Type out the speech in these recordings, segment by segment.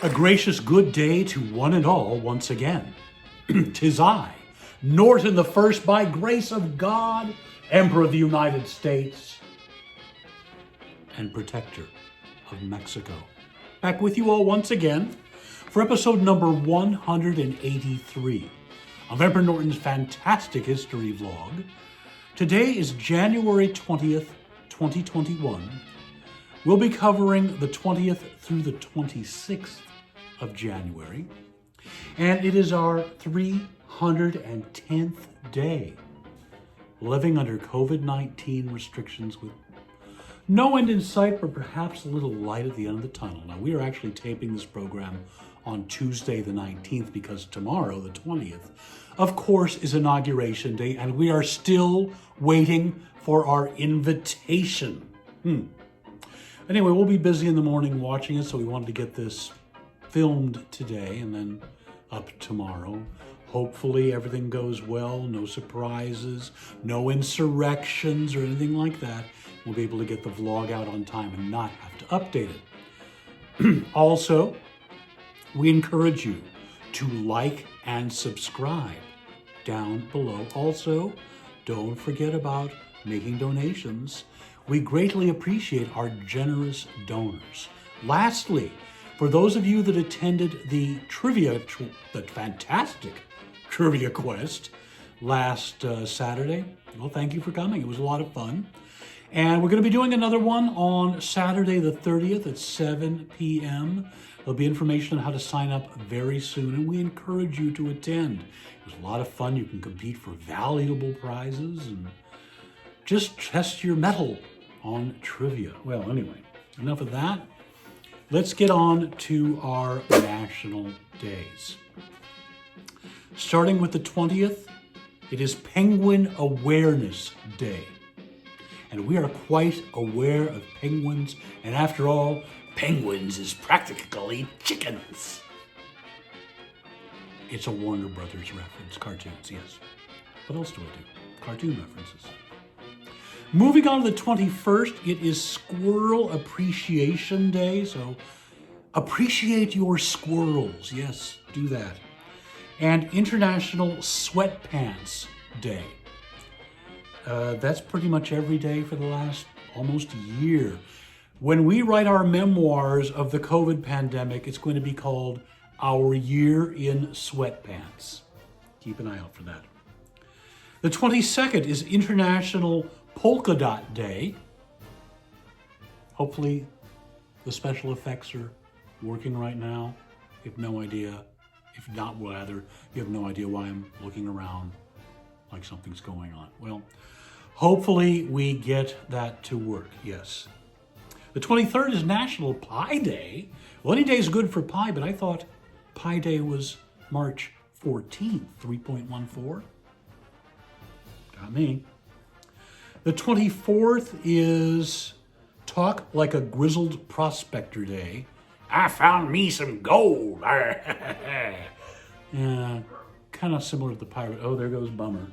A gracious good day to one and all once again. 'Tis I, Norton the First, by grace of God, Emperor of the United States and Protector of Mexico. Back with you all once again for episode number 183 of Emperor Norton's fantastic history vlog. Today is January 20th, 2021. We'll be covering the 20th through the 26th of January, and it is our 310th day living under COVID-19 restrictions with no end in sight, but perhaps a little light at the end of the tunnel. Now, we are actually taping this program on Tuesday the 19th because tomorrow, the 20th, of course, is Inauguration Day, and we are still waiting for our invitation. Anyway, we'll be busy in the morning watching it, so we wanted to get this filmed today and then up tomorrow. Hopefully everything goes well, no surprises, no insurrections or anything like that. We'll be able to get the vlog out on time and not have to update it. Also, we encourage you to like and subscribe down below. Also, don't forget about making donations. We greatly appreciate our generous donors. Lastly, for those of you that attended the fantastic trivia quest last Saturday, well, thank you for coming. It was a lot of fun. And we're going to be doing another one on Saturday the 30th at 7 p.m. There'll be information on how to sign up very soon, and we encourage you to attend. It was a lot of fun. You can compete for valuable prizes and just test your mettle on trivia. Well, anyway, enough of that. Let's get on to our national days. Starting with the 20th, it is Penguin Awareness Day. And we are quite aware of penguins, and after all, penguins is practically chickens. It's a Warner Brothers reference, cartoons, yes. What else do I do? Cartoon references. Moving on to the 21st, it is Squirrel Appreciation Day, so appreciate your squirrels. Yes, do that. And International Sweatpants Day. That's pretty much every day for the last almost year. When we write our memoirs of the COVID pandemic, it's going to be called Our Year in Sweatpants. Keep an eye out for that. The 22nd is International Polkadot Day. Hopefully the special effects are working right now. You have no idea. If not, rather, you have no idea why I'm looking around like something's going on. Well, hopefully we get that to work, yes. The 23rd is National Pie Day. Well, any day is good for pie, but I thought Pie Day was March 14th, 3.14. Got me. The 24th is Talk Like a Grizzled Prospector Day. I found me some gold. Yeah, kind of similar to the pirate. Oh, there goes Bummer.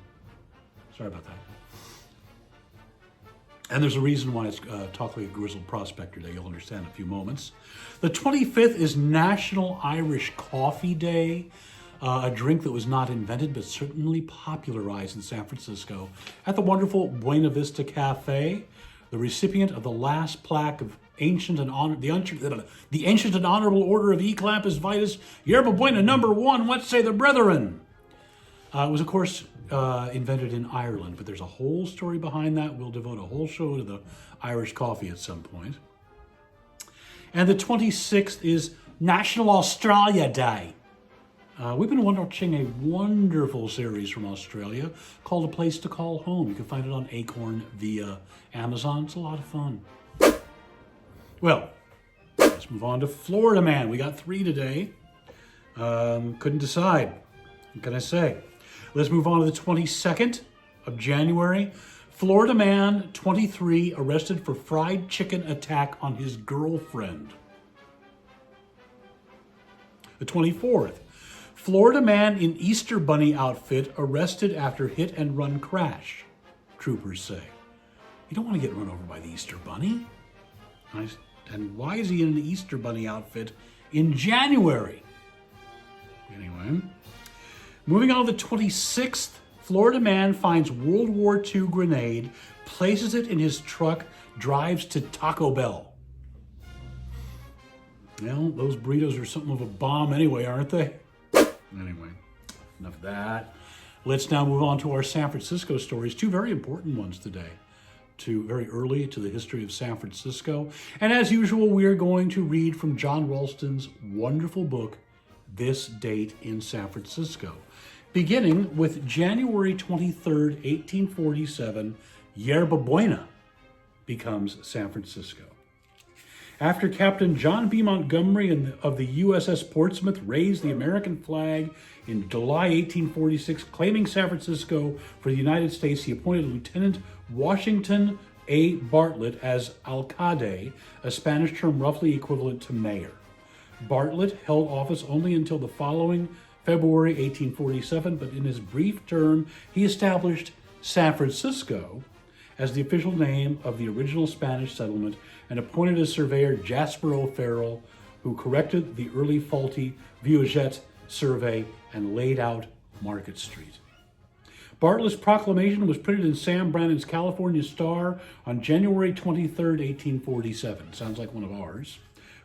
Sorry about that. And there's a reason why it's Talk Like a Grizzled Prospector Day. You'll understand in a few moments. The 25th is National Irish Coffee Day. A drink that was not invented, but certainly popularized in San Francisco at the wonderful Buena Vista Cafe. The recipient of the last plaque of the Ancient and Honorable Order of Eclampus Vitus, Yerba Buena #1, what say the brethren? It was, of course, invented in Ireland, but there's a whole story behind that. We'll devote a whole show to the Irish coffee at some point. And the 26th is National Australia Day. We've been watching a wonderful series from Australia called A Place to Call Home. You can find it on Acorn via Amazon. It's a lot of fun. Well, let's move on to Florida Man. We got 3 today. Couldn't decide. What can I say? Let's move on to the 22nd of January. Florida Man, 23, arrested for fried chicken attack on his girlfriend. The 24th. Florida man in Easter Bunny outfit arrested after hit and run crash, troopers say. You don't want to get run over by the Easter Bunny. And why is he in an Easter Bunny outfit in January. Anyway, moving on to the 26th, Florida man finds World War II grenade, places it in his truck, drives to Taco Bell. Well, those burritos are something of a bomb anyway, aren't they? Anyway, enough of that. Let's now move on to our San Francisco stories. Two very important ones today. Very early to the history of San Francisco. And as usual, we are going to read from John Ralston's wonderful book, This Date in San Francisco. Beginning with January 23rd, 1847, Yerba Buena becomes San Francisco. After Captain John B. Montgomery of the USS Portsmouth raised the American flag in July 1846, claiming San Francisco for the United States, he appointed Lieutenant Washington A. Bartlett as alcalde, a Spanish term roughly equivalent to mayor. Bartlett held office only until the following February 1847, but in his brief term, he established San Francisco as the official name of the original Spanish settlement and appointed as surveyor Jasper O'Farrell, who corrected the early faulty Vieuxette survey and laid out Market Street. Bartlett's proclamation was printed in Sam Brannan's California Star on January 23, 1847. Sounds like one of ours.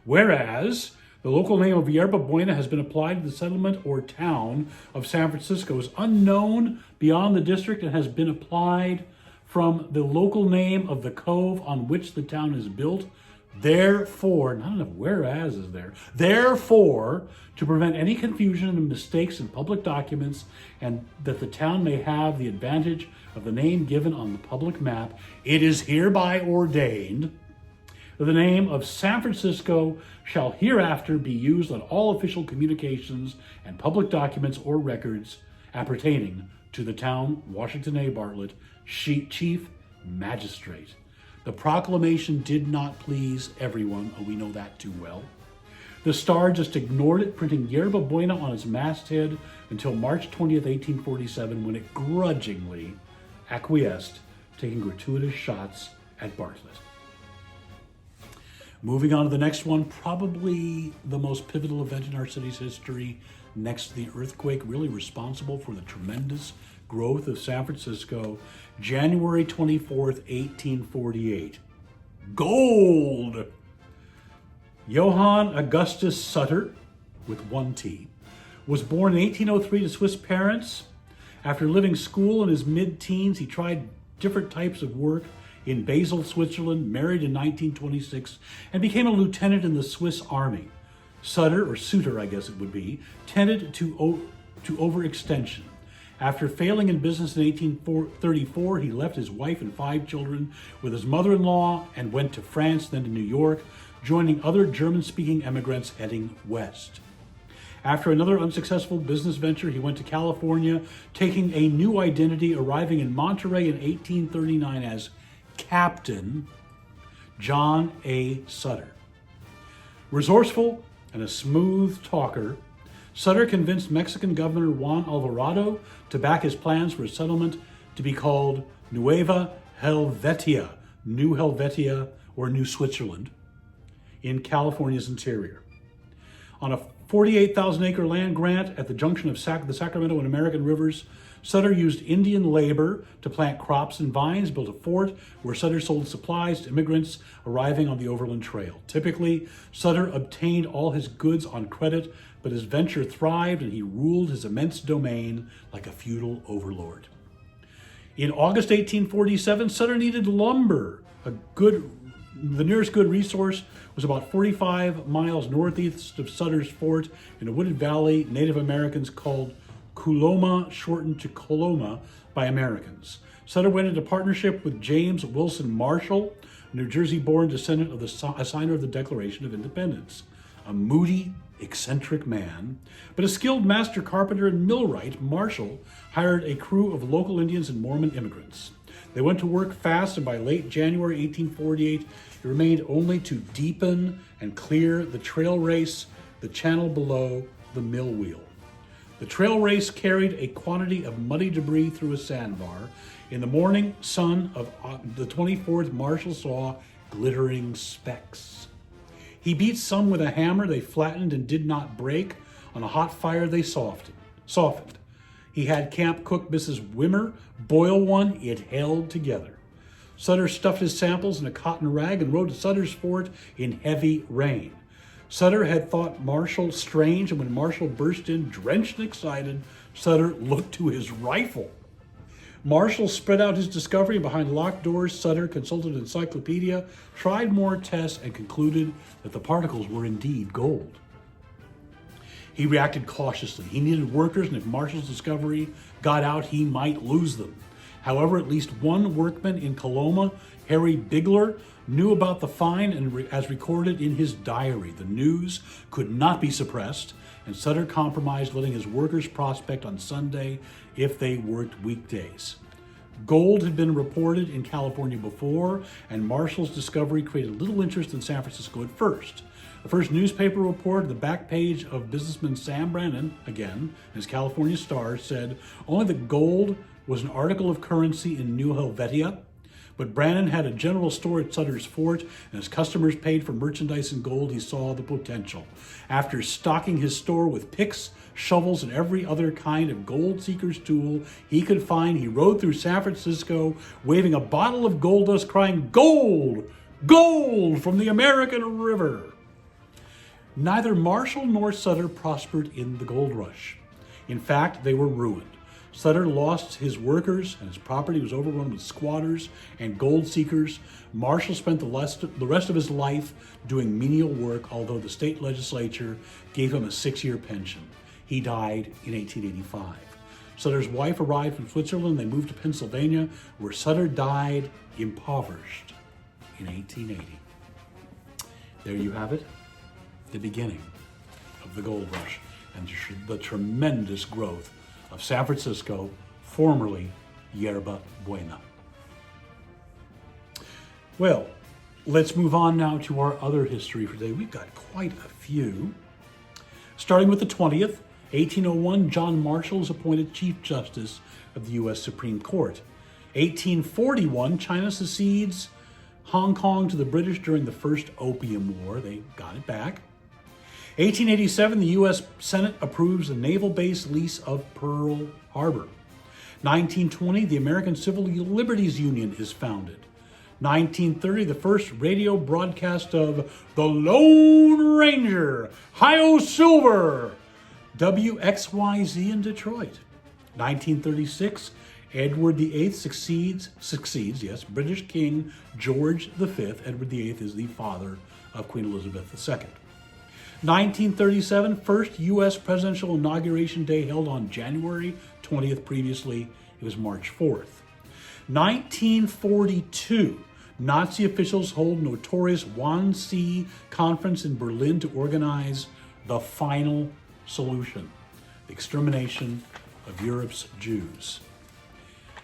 Whereas the local name of Yerba Buena has been applied to the settlement or town of San Francisco is unknown beyond the district and has been applied from the local name of the cove on which the town is built. Therefore, not enough whereas is there. Therefore, to prevent any confusion and mistakes in public documents and that the town may have the advantage of the name given on the public map, it is hereby ordained that the name of San Francisco shall hereafter be used on all official communications and public documents or records appertaining to the town Washington A. Bartlett, Chief Magistrate. The proclamation did not please everyone, we know that too well. The Star just ignored it, printing Yerba Buena on its masthead until March 20th, 1847, when it grudgingly acquiesced, taking gratuitous shots at Bartlett. Moving on to the next one, probably the most pivotal event in our city's history, next to the earthquake, really responsible for the tremendous growth of San Francisco, January 24th, 1848. Gold! Johann Augustus Sutter, with one T, was born in 1803 to Swiss parents. After living school in his mid-teens, he tried different types of work in Basel, Switzerland, married in 1926, and became a lieutenant in the Swiss Army. Sutter, or Suter I guess it would be, tended to overextension. After failing in business in 1834, he left his wife and 5 children with his mother-in-law and went to France, then to New York, joining other German-speaking immigrants heading west. After another unsuccessful business venture, he went to California, taking a new identity, arriving in Monterey in 1839 as Captain John A. Sutter. Resourceful and a smooth talker, Sutter convinced Mexican Governor Juan Alvarado to back his plans for a settlement to be called Nueva Helvetia, New Helvetia, or New Switzerland, in California's interior. On a 48,000-acre land grant at the junction of the Sacramento and American Rivers, Sutter used Indian labor to plant crops and vines, built a fort where Sutter sold supplies to immigrants arriving on the Overland Trail. Typically, Sutter obtained all his goods on credit, but his venture thrived and he ruled his immense domain like a feudal overlord. In August 1847, Sutter needed lumber. The nearest good resource was about 45 miles northeast of Sutter's fort in a wooded valley Native Americans called Coloma, shortened to Coloma by Americans. Sutter went into partnership with James Wilson Marshall, a New Jersey-born descendant of the signer of the Declaration of Independence. A moody, eccentric man, but a skilled master carpenter and millwright, Marshall hired a crew of local Indians and Mormon immigrants. They went to work fast, and by late January 1848, it remained only to deepen and clear the trail race, the channel below the mill wheel. The trail race carried a quantity of muddy debris through a sandbar. In the morning sun of the 24th, Marshall saw glittering specks. He beat some with a hammer, they flattened and did not break. On a hot fire they softened. He had camp cook Mrs. Wimmer boil one, it held together. Sutter stuffed his samples in a cotton rag and rode to Sutter's fort in heavy rain. Sutter had thought Marshall strange, and when Marshall burst in, drenched and excited, Sutter looked to his rifle. Marshall spread out his discovery, and behind locked doors, Sutter consulted an encyclopedia, tried more tests, and concluded that the particles were indeed gold. He reacted cautiously. He needed workers, and if Marshall's discovery got out, he might lose them. However, at least one workman in Coloma, Harry Bigler, knew about the find and as recorded in his diary. The news could not be suppressed, and Sutter compromised, letting his workers prospect on Sunday if they worked weekdays. Gold had been reported in California before, and Marshall's discovery created little interest in San Francisco at first. The first newspaper report, the back page of businessman Sam Brannan, again, his California Star, said only that gold was an article of currency in New Helvetia, but Brannan had a general store at Sutter's fort, and as customers paid for merchandise in gold, he saw the potential. After stocking his store with picks, shovels, and every other kind of gold seeker's tool he could find, he rode through San Francisco, waving a bottle of gold dust, crying, "Gold! Gold from the American River!" Neither Marshall nor Sutter prospered in the gold rush. In fact, they were ruined. Sutter lost his workers, and his property was overrun with squatters and gold seekers. Marshall spent the rest of his life doing menial work, although the state legislature gave him a 6-year pension. He died in 1885. Sutter's wife arrived from Switzerland. They moved to Pennsylvania, where Sutter died impoverished in 1880. There you have it, the beginning of the gold rush and the tremendous growth of San Francisco, formerly Yerba Buena. Well, let's move on now to our other history for today. We've got quite a few. Starting with the 20th, 1801, John Marshall is appointed Chief Justice of the U.S. Supreme Court. 1841, China secedes Hong Kong to the British during the First Opium War. They got it back. 1887, the U.S. Senate approves a naval-based lease of Pearl Harbor. 1920, the American Civil Liberties Union is founded. 1930, the first radio broadcast of The Lone Ranger, Hi-Yo Silver, WXYZ in Detroit. 1936, Edward VIII succeeds, British King George V. Edward VIII is the father of Queen Elizabeth II. 1937, first U.S. presidential inauguration day held on January 20th. Previously, it was March 4th. 1942, Nazi officials hold notorious Wannsee Conference in Berlin to organize the final solution, the extermination of Europe's Jews.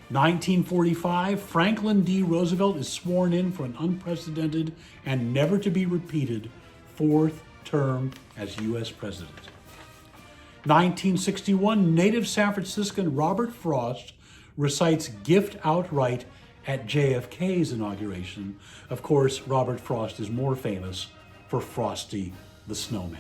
1945, Franklin D. Roosevelt is sworn in for an unprecedented and never to be repeated fourth term as U.S. President. 1961, native San Franciscan Robert Frost recites Gift Outright at JFK's inauguration. Of course, Robert Frost is more famous for Frosty the Snowman.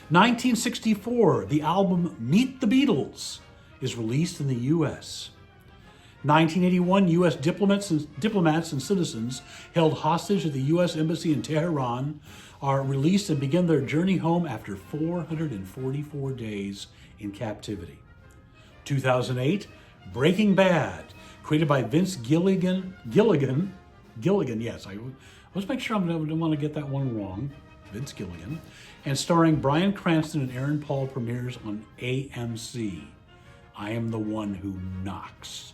1964, the album Meet the Beatles is released in the U.S. 1981, U.S. diplomats and citizens held hostage at the U.S. Embassy in Tehran are released and begin their journey home after 444 days in captivity. 2008, Breaking Bad, created by Vince Gilligan, yes, let's make sure I don't want to get that one wrong, Vince Gilligan, and starring Bryan Cranston and Aaron Paul, premieres on AMC. I Am the One Who Knocks.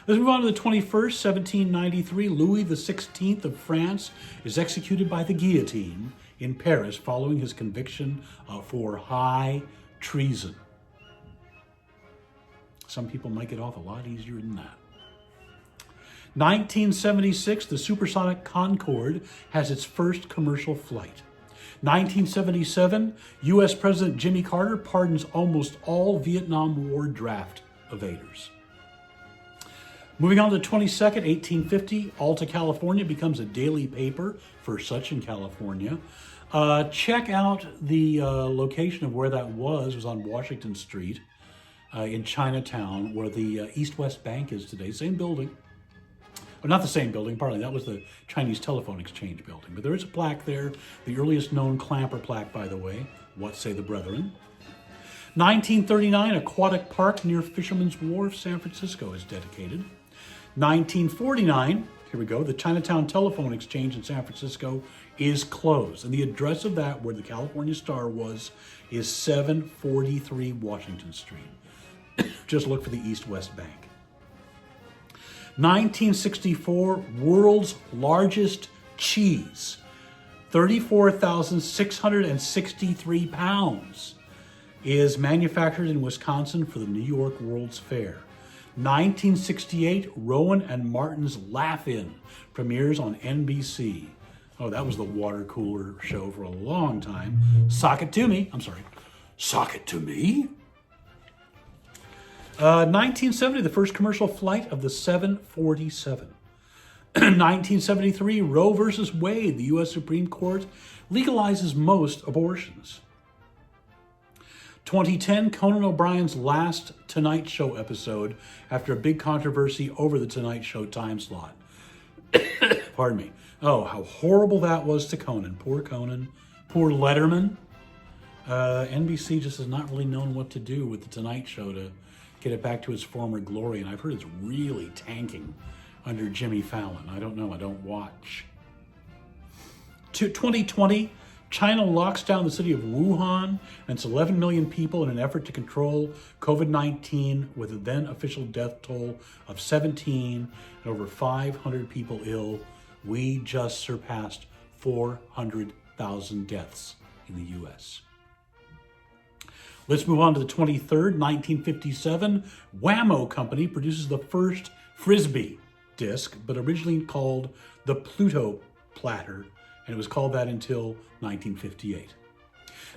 Let's move on to the 21st, 1793. Louis XVI of France is executed by the guillotine in Paris following his conviction for high treason. Some people might get off a lot easier than that. 1976, the supersonic Concorde has its first commercial flight. 1977, U.S. President Jimmy Carter pardons almost all Vietnam War draft evaders. Moving on to the 22nd, 1850, Alta, California becomes a daily paper, first such in California. Check out the location of where that was on Washington Street in Chinatown, where the East-West Bank is today. Same building. Well, not the same building, pardon me. That was the Chinese Telephone Exchange building. But there is a plaque there, the earliest known clamper plaque, by the way. What say the brethren? 1939, aquatic park near Fisherman's Wharf, San Francisco is dedicated. 1949, here we go, the Chinatown Telephone Exchange in San Francisco is closed. And the address of that, where the California Star was, is 743 Washington Street. Just look for the East-West Bank. 1964, world's largest cheese, 34,663 pounds, is manufactured in Wisconsin for the New York World's Fair. 1968, Rowan and Martin's Laugh-In premieres on NBC. Oh, that was the water cooler show for a long time. Sock it to me. I'm sorry. Sock it to me? 1970, the first commercial flight of the 747. 1973, Roe versus Wade, the U.S. Supreme Court legalizes most abortions. 2010, Conan O'Brien's last Tonight Show episode after a big controversy over the Tonight Show time slot. Pardon me. Oh, how horrible that was to Conan. Poor Conan. Poor Letterman. NBC just has not really known what to do with the Tonight Show to get it back to its former glory, and I've heard it's really tanking under Jimmy Fallon. I don't know. I don't watch. 2020, China locks down the city of Wuhan and its 11 million people in an effort to control COVID-19 with a then official death toll of 17 and over 500 people ill. We just surpassed 400,000 deaths in the U.S. Let's move on to the 23rd, 1957. Whammo Company produces the first Frisbee disc, but originally called the Pluto Platter, and it was called that until 1958.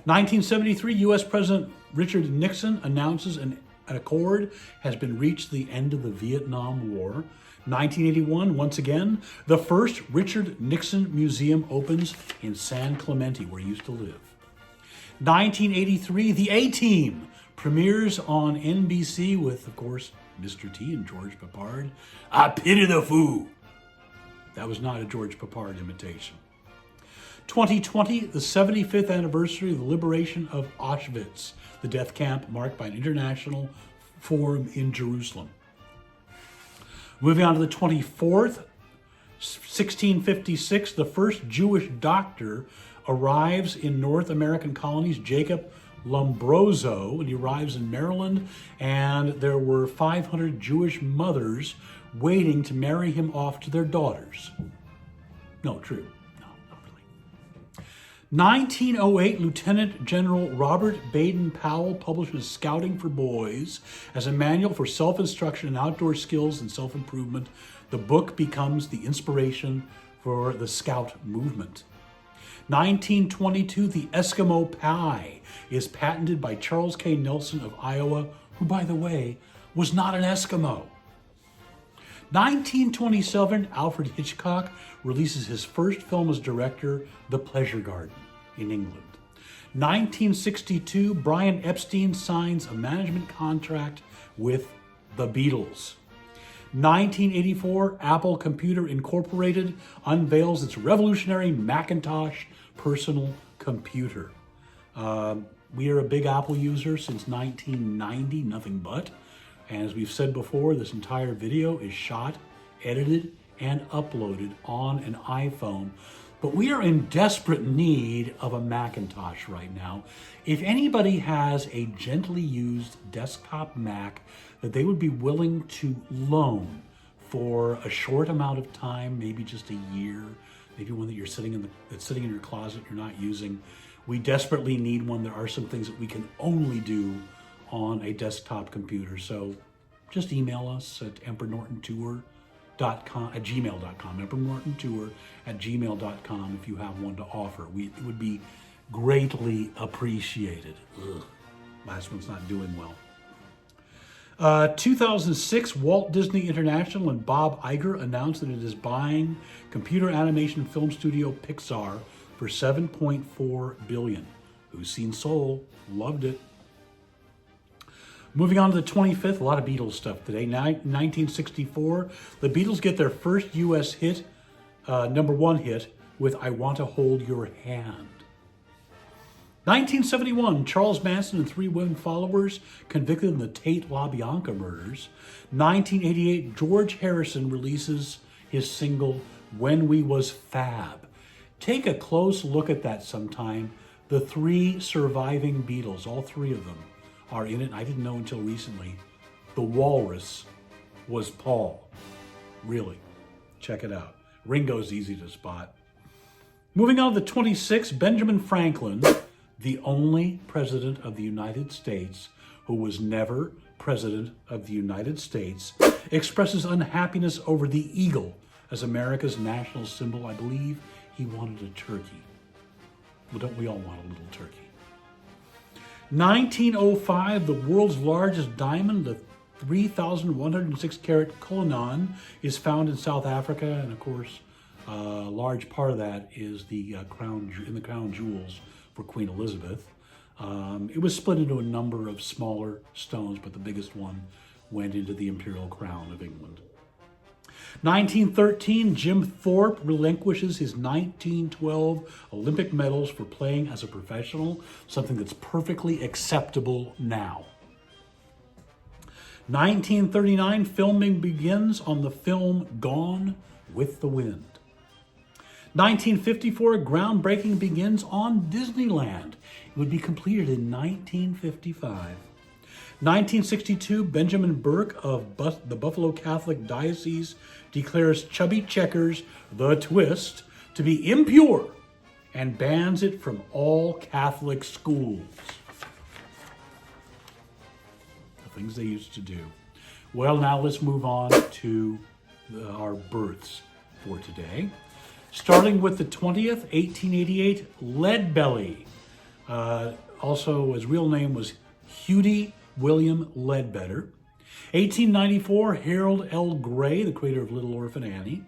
1973, U.S. President Richard Nixon announces an accord has been reached at the end of the Vietnam War. 1981, once again, the first Richard Nixon Museum opens in San Clemente, where he used to live. 1983, The A-Team premieres on NBC with, of course, Mr. T and George Peppard. I pity the fool. That was not a George Peppard imitation. 2020, the 75th anniversary of the liberation of Auschwitz, the death camp marked by an international forum in Jerusalem. Moving on to the 24th, 1656, the first Jewish doctor arrives in North American colonies, Jacob Lombroso, and he arrives in Maryland, and there were 500 Jewish mothers waiting to marry him off to their daughters. No, true. No, not really. 1908, Lieutenant General Robert Baden-Powell publishes Scouting for Boys as a manual for self-instruction in outdoor skills and self-improvement. The book becomes the inspiration for the Scout movement. 1922, the Eskimo pie is patented by Charles K. Nelson of Iowa, who, by the way, was not an Eskimo. 1927, Alfred Hitchcock releases his first film as director, The Pleasure Garden, in England. 1962, Brian Epstein signs a management contract with the Beatles. 1984, Apple Computer Incorporated unveils its revolutionary Macintosh personal computer. We are a big Apple user since 1990, nothing but. And as we've said before, this entire video is shot, edited, and uploaded on an iPhone. But we are in desperate need of a Macintosh right now. If anybody has a gently used desktop Mac that they would be willing to loan for a short amount of time, maybe just a year, maybe one that you're that's sitting in your closet you're not using, we desperately need one. There are some things that we can only do on a desktop computer. So just email us at emperornortontour.com at gmail.com, emperornortontour@gmail.com if you have one to offer. It would be greatly appreciated. Ugh, last one's not doing well. 2006, Walt Disney International and Bob Iger announced that it is buying computer animation film studio Pixar for $7.4 billion. Who's seen Soul? Loved it. Moving on to the 25th, a lot of Beatles stuff today. 1964, the Beatles get their first U.S. hit, number one hit, with I Want to Hold Your Hand. 1971, Charles Manson and 3 women followers convicted in the Tate LaBianca murders. 1988, George Harrison releases his single, When We Was Fab. Take a close look at that sometime. The 3 surviving Beatles, all 3 of them, are in it. I didn't know until recently. The walrus was Paul. Really. Check it out. Ringo's easy to spot. Moving on to the 26th, Benjamin Franklin, the only president of the United States who was never president of the United States, expresses unhappiness over the eagle as America's national symbol. I believe he wanted a turkey. Well, don't we all want a little turkey? 1905, the world's largest diamond, the 3,106 carat Cullinan, is found in South Africa, and of course, a large part of that is the crown jewels for Queen Elizabeth. It was split into a number of smaller stones, but the biggest one went into the imperial crown of England. 1913, Jim Thorpe relinquishes his 1912 Olympic medals for playing as a professional, something that's perfectly acceptable now. 1939, filming begins on the film Gone with the Wind. 1954, groundbreaking begins on Disneyland. It would be completed in 1955. 1962, Benjamin Burke of the Buffalo Catholic Diocese declares Chubby Checkers, the twist, to be impure and bans it from all Catholic schools. The things they used to do. Well, now let's move on to our births for today. Starting with the 20th, 1888, Leadbelly. Also, his real name was Hughie William Ledbetter. 1894, Harold L. Gray, the creator of Little Orphan Annie.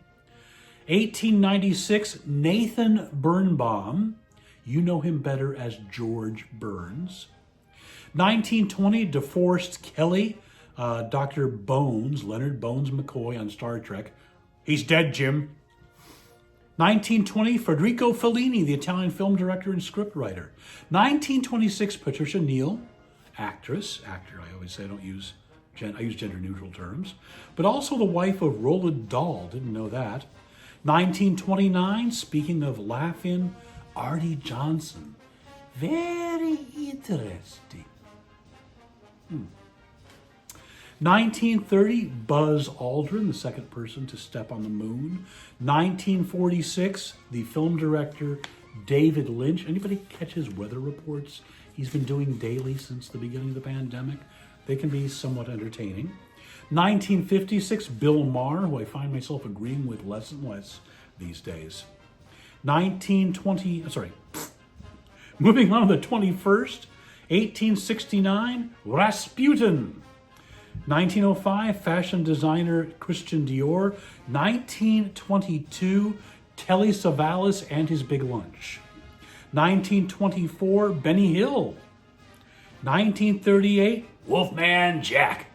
1896, Nathan Birnbaum. You know him better as George Burns. 1920, DeForest Kelly, Dr. Bones, Leonard Bones McCoy on Star Trek. He's dead, Jim. 1920, Federico Fellini, the Italian film director and scriptwriter. 1926, Patricia Neal, actor. I always say I use gender-neutral terms. But also the wife of Roald Dahl. Didn't know that. 1929, speaking of laughing, Artie Johnson. Very interesting. 1930, Buzz Aldrin, the second person to step on the moon. 1946, the film director David Lynch. Anybody catch his weather reports? He's been doing daily since the beginning of the pandemic. They can be somewhat entertaining. 1956, Bill Maher, who I find myself agreeing with less and less these days. Moving on to the 21st, 1869, Rasputin. 1905, fashion designer Christian Dior. 1922, Telly Savalas and his Big Lunch. 1924, Benny Hill. 1938, Wolfman Jack.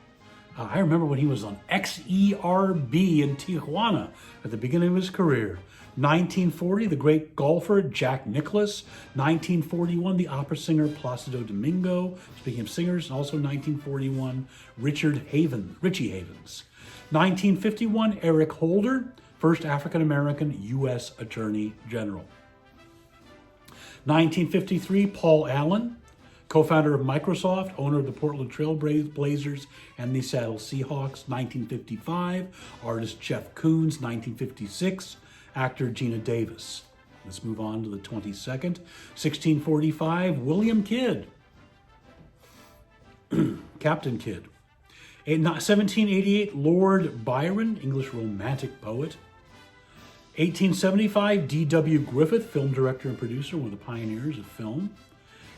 I remember when he was on XERB in Tijuana at the beginning of his career. 1940, the great golfer Jack Nicklaus. 1941, the opera singer Placido Domingo. Speaking of singers, also 1941, Richie Havens. 1951, Eric Holder, first African-American U.S. Attorney General. 1953, Paul Allen, co-founder of Microsoft, owner of the Portland Trail Blazers and the Seattle Seahawks. 1955, artist Jeff Koons. 1956, actor Gina Davis. Let's move on to the 22nd. 1645, William Kidd. Captain Kidd. 1788, Lord Byron, English romantic poet. 1875, D.W. Griffith, film director and producer, one of the pioneers of film.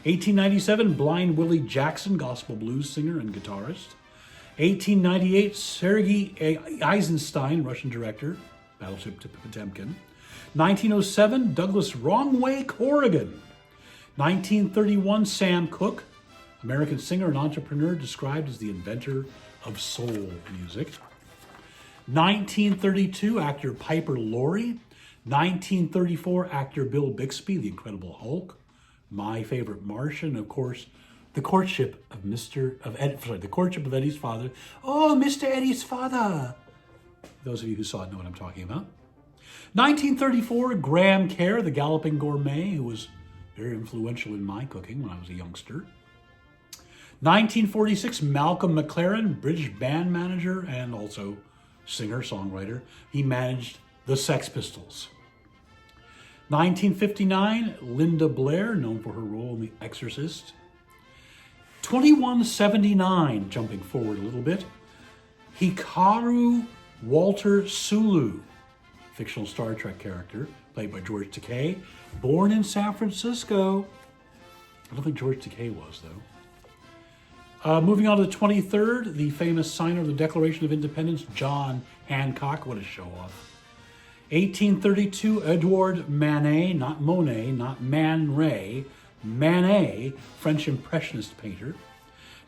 1897, Blind Willie Jackson, gospel blues singer and guitarist. 1898, Sergei Eisenstein, Russian director, Battleship Potemkin. 1907, Douglas Wrong-Way Corrigan. 1931, Sam Cooke, American singer and entrepreneur, described as the inventor of soul music. 1932, actor Piper Laurie. 1934, actor Bill Bixby, The Incredible Hulk. My Favorite Martian, of course, the courtship of Eddie's father. Oh, Mr. Eddie's father. Those of you who saw it know what I'm talking about. 1934, Graham Kerr, the Galloping Gourmet, who was very influential in my cooking when I was a youngster. 1946, Malcolm McLaren, British band manager and also singer-songwriter. He managed the Sex Pistols. 1959, Linda Blair, known for her role in The Exorcist. 2179, jumping forward a little bit, Hikaru Walter Sulu, fictional Star Trek character, played by George Takei, born in San Francisco. I don't think George Takei was, though. Moving on to the 23rd, the famous signer of the Declaration of Independence, John Hancock. What a show-off. 1832, Edouard Manet, not Monet, not Man Ray, Manet, French Impressionist painter.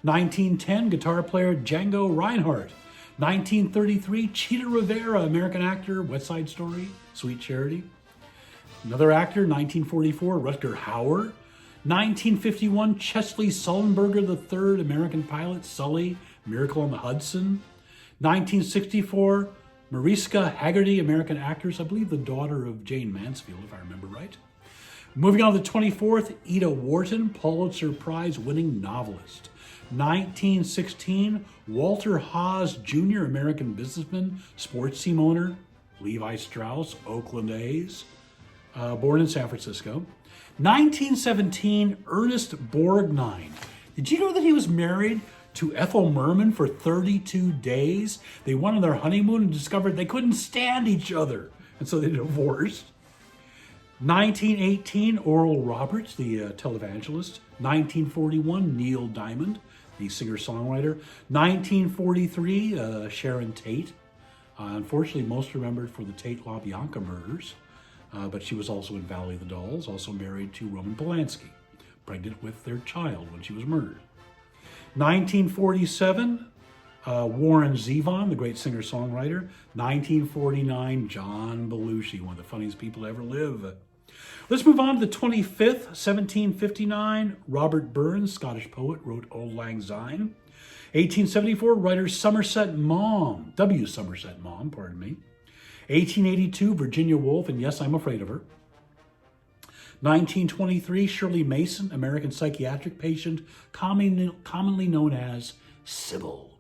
1910, guitar player Django Reinhardt. 1933, Cheetah Rivera, American actor, West Side Story, Sweet Charity. Another actor, 1944, Rutger Hauer. 1951, Chesley Sullenberger III, American pilot, Sully, Miracle on the Hudson. 1964, Mariska Hargitay, American actress, I believe the daughter of Jane Mansfield, if I remember right. Moving on to the 24th, Ida Wharton, Pulitzer Prize winning novelist. 1916, Walter Haas Jr., American businessman, sports team owner, Levi Strauss, Oakland A's, born in San Francisco. 1917, Ernest Borgnine. Did you know that he was married to Ethel Merman for 32 days? They went on their honeymoon and discovered they couldn't stand each other, and so they divorced. 1918, Oral Roberts, the televangelist. 1941, Neil Diamond, the singer-songwriter. 1943, Sharon Tate. Unfortunately, most remembered for the Tate LaBianca murders, but she was also in Valley of the Dolls, also married to Roman Polanski, pregnant with their child when she was murdered. 1947, Warren Zevon, the great singer-songwriter. 1949, John Belushi, one of the funniest people to ever live. Let's move on to the 25th, 1759. Robert Burns, Scottish poet, wrote Auld Lang Syne. 1874, writer Somerset Maugham, W. Somerset Maugham, pardon me. 1882, Virginia Woolf, and Yes, I'm Afraid of Her. 1923, Shirley Mason, American psychiatric patient, commonly known as Sybil.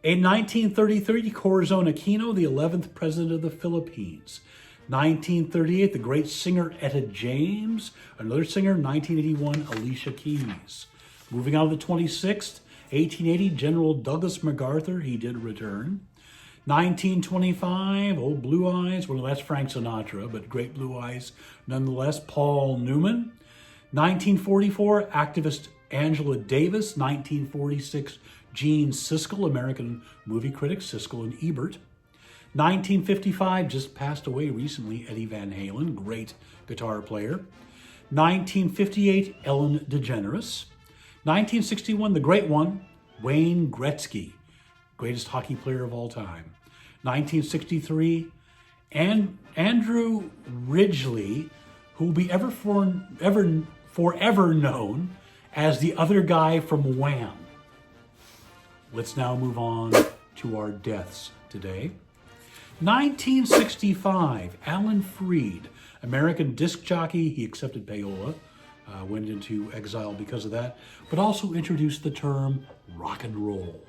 In 1933, Corazon Aquino, the 11th president of the Philippines. 1938, the great singer Etta James. Another singer, 1981, Alicia Keys. Moving on to the 26th, 1880, General Douglas MacArthur, he did return. 1925, Old Blue Eyes, well, that's Frank Sinatra, but Great Blue Eyes nonetheless, Paul Newman. 1944, activist Angela Davis. 1946, Gene Siskel, American movie critic, Siskel and Ebert. 1955, just passed away recently, Eddie Van Halen, great guitar player. 1958, Ellen DeGeneres. 1961, the great one, Wayne Gretzky, greatest hockey player of all time. 1963, Andrew Ridgeley, who will be forever known as the other guy from Wham. Let's now move on to our deaths today. 1965, Alan Freed, American disc jockey. He accepted payola, went into exile because of that, but also introduced the term rock and roll.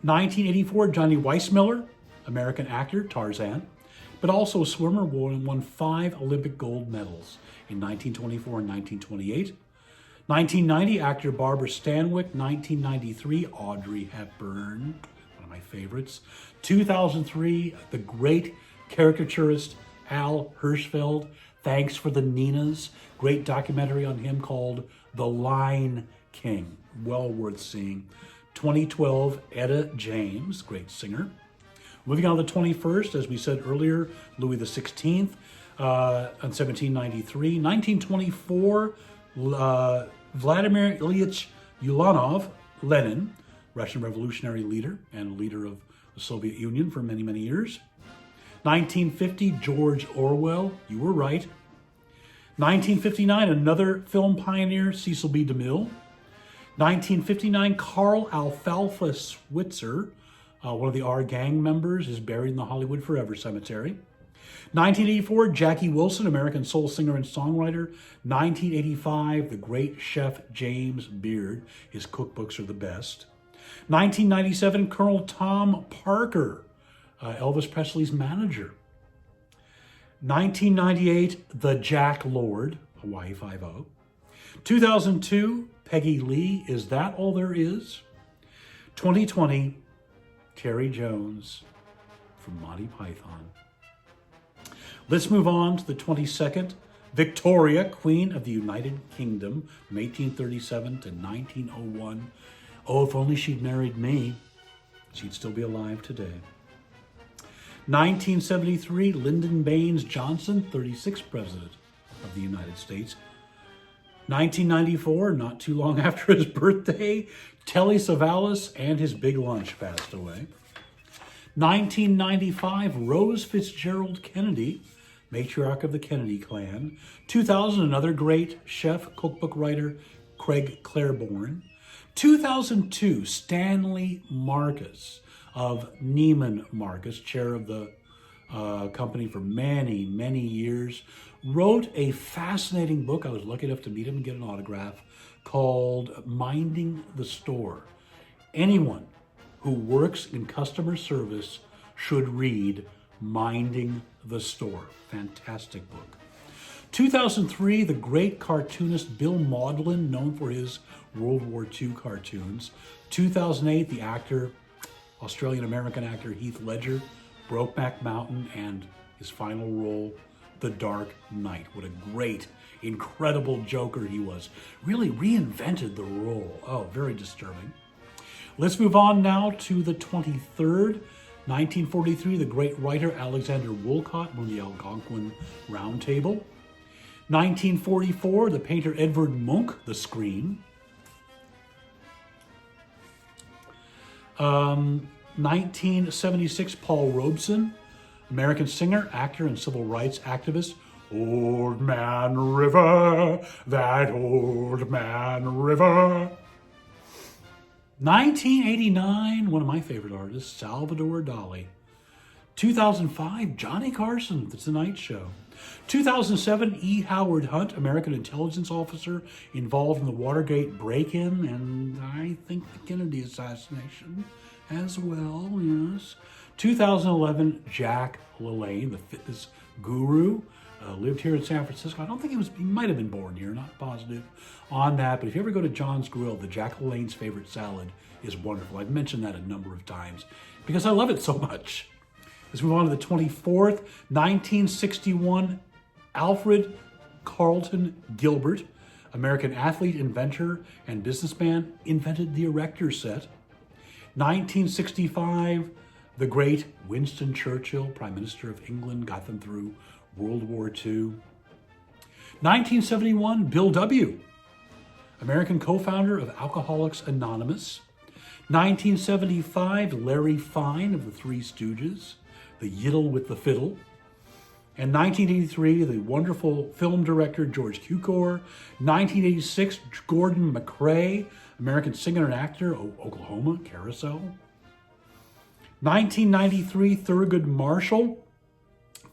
1984, Johnny Weissmuller, American actor, Tarzan, but also a swimmer, won 5 Olympic gold medals in 1924 and 1928. 1990, actor Barbara Stanwyck. 1993, Audrey Hepburn, one of my favorites. 2003, the great caricaturist Al Hirschfeld, Thanks for the Ninas, great documentary on him called The Lion King, well worth seeing. 2012, Etta James, great singer. Moving on to the 21st, as we said earlier, Louis XVI, in 1793. 1924, Vladimir Ilyich Ulyanov, Lenin, Russian revolutionary leader and leader of the Soviet Union for many, many years. 1950, George Orwell, you were right. 1959, another film pioneer, Cecil B. DeMille. 1959, Carl Alfalfa Switzer, one of the R gang members, is buried in the Hollywood Forever Cemetery. 1984, Jackie Wilson, American soul singer and songwriter. 1985, the great chef James Beard. His cookbooks are the best. 1997, Colonel Tom Parker, Elvis Presley's manager. 1998, The Jack Lord, Hawaii Five-0. 2002, Peggy Lee, Is That All There Is? 2020, Terry Jones from Monty Python. Let's move on to the 22nd. Victoria, Queen of the United Kingdom, from 1837 to 1901. Oh, if only she'd married me, she'd still be alive today. 1973, Lyndon Baines Johnson, 36th President of the United States. 1994, not too long after his birthday, Telly Savalas and his big lunch passed away. 1995, Rose Fitzgerald Kennedy, matriarch of the Kennedy clan. 2000, another great chef, cookbook writer, Craig Claiborne. 2002, Stanley Marcus of Neiman Marcus, chair of the company for many, many years, wrote a fascinating book. I was lucky enough to meet him and get an autograph, called Minding the Store. Anyone who works in customer service should read Minding the Store. Fantastic book. 2003, the great cartoonist Bill Maudlin, known for his World War II cartoons. 2008, the actor, Australian-American actor Heath Ledger, Brokeback Mountain, and his final role, The Dark Knight. What a great, incredible Joker he was. Really reinvented the role. Oh, very disturbing. Let's move on now to the 23rd. 1943, the great writer Alexander Woollcott won the Algonquin Round Table. 1944, the painter Edvard Munch, The Scream. 1976, Paul Robeson, American singer, actor, and civil rights activist. Old Man River, that old man river. 1989, one of my favorite artists, Salvador Dali. 2005, Johnny Carson, The Tonight Show. 2007, E. Howard Hunt, American intelligence officer involved in the Watergate break-in and I think the Kennedy assassination as well, yes. 2011, Jack LaLanne, the fitness guru, lived here in San Francisco. I don't think he might have been born here, not positive on that, but if you ever go to John's Grill, the Jack LaLanne's favorite salad is wonderful. I've mentioned that a number of times because I love it so much. Let's move on to the 24th, 1961, Alfred Carlton Gilbert, American athlete, inventor, and businessman, invented the erector set. 1965, the great Winston Churchill, Prime Minister of England, got them through World War II. 1971, Bill W., American co-founder of Alcoholics Anonymous. 1975, Larry Fine of the Three Stooges, the Yiddle with the Fiddle. And 1983, the wonderful film director George Cukor. 1986, Gordon MacRae, American singer and actor, Oklahoma, Carousel. 1993, Thurgood Marshall,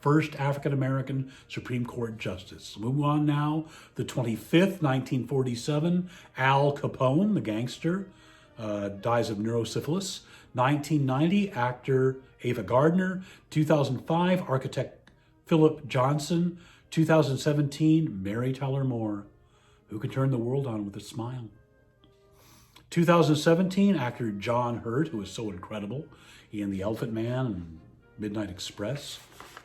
first African-American Supreme Court Justice. Move on now, the 25th, 1947, Al Capone, the gangster, dies of neurosyphilis. 1990, actor Ava Gardner. 2005, architect Philip Johnson. 2017, Mary Tyler Moore, who can turn the world on with a smile. 2017, actor John Hurt, who is so incredible. He in The Elephant Man and Midnight Express.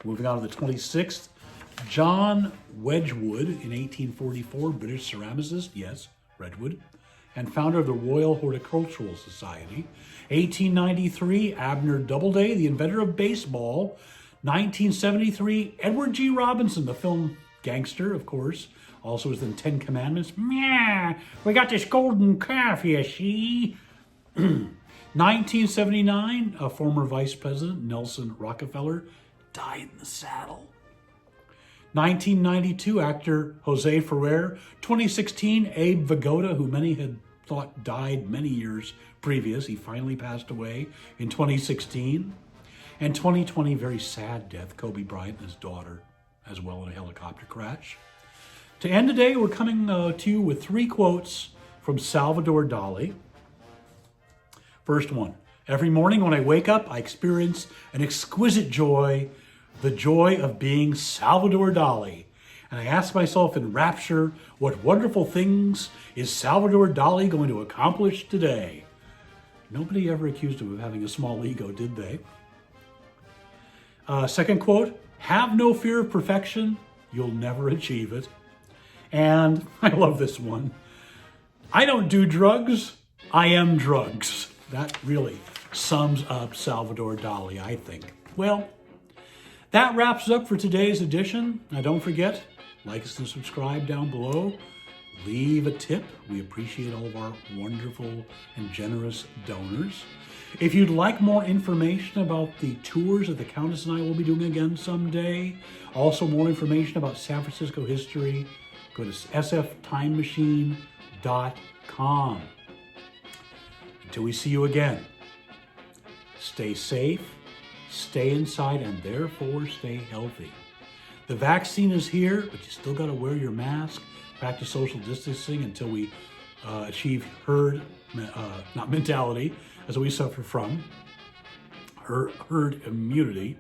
Moving on to the 26th, John Wedgwood in 1844, British ceramicist, yes, Redwood. and founder of the Royal Horticultural Society. 1893, Abner Doubleday, the inventor of baseball. 1973, Edward G. Robinson, the film gangster, of course, also was in Ten Commandments. Meow, we got this golden calf, you see. 1979, a former vice president, Nelson Rockefeller, died in the saddle. 1992, actor Jose Ferrer. 2016, Abe Vigoda, who many had thought died many years previous. He finally passed away in 2016. And 2020, very sad death, Kobe Bryant and his daughter, as well, in a helicopter crash. To end today, we're coming to you with 3 quotes from Salvador Dali. First one: every morning when I wake up, I experience an exquisite joy, the joy of being Salvador Dali. And I ask myself in rapture, what wonderful things is Salvador Dali going to accomplish today? Nobody ever accused him of having a small ego, did they? Second quote: have no fear of perfection, you'll never achieve it. And I love this one: I don't do drugs, I am drugs. That really sums up Salvador Dali, I think. Well, that wraps up for today's edition. Now don't forget, like us and subscribe down below. Leave a tip. We appreciate all of our wonderful and generous donors. If you'd like more information about the tours that the Countess and I will be doing again someday, also more information about San Francisco history, go to sftimemachine.com. Until we see you again, stay safe, stay inside, and therefore stay healthy. The vaccine is here, but you still got to wear your mask. Back to social distancing until we achieve herd, not mentality, as we suffer from, herd immunity.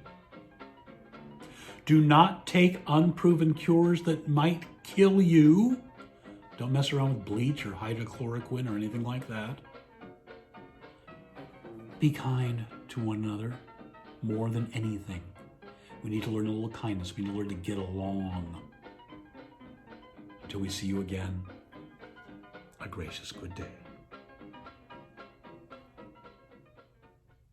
Do not take unproven cures that might kill you. Don't mess around with bleach or hydrochloroquine or anything like that. Be kind to one another more than anything. We need to learn a little kindness. We need to learn to get along. Until we see you again, a gracious good day.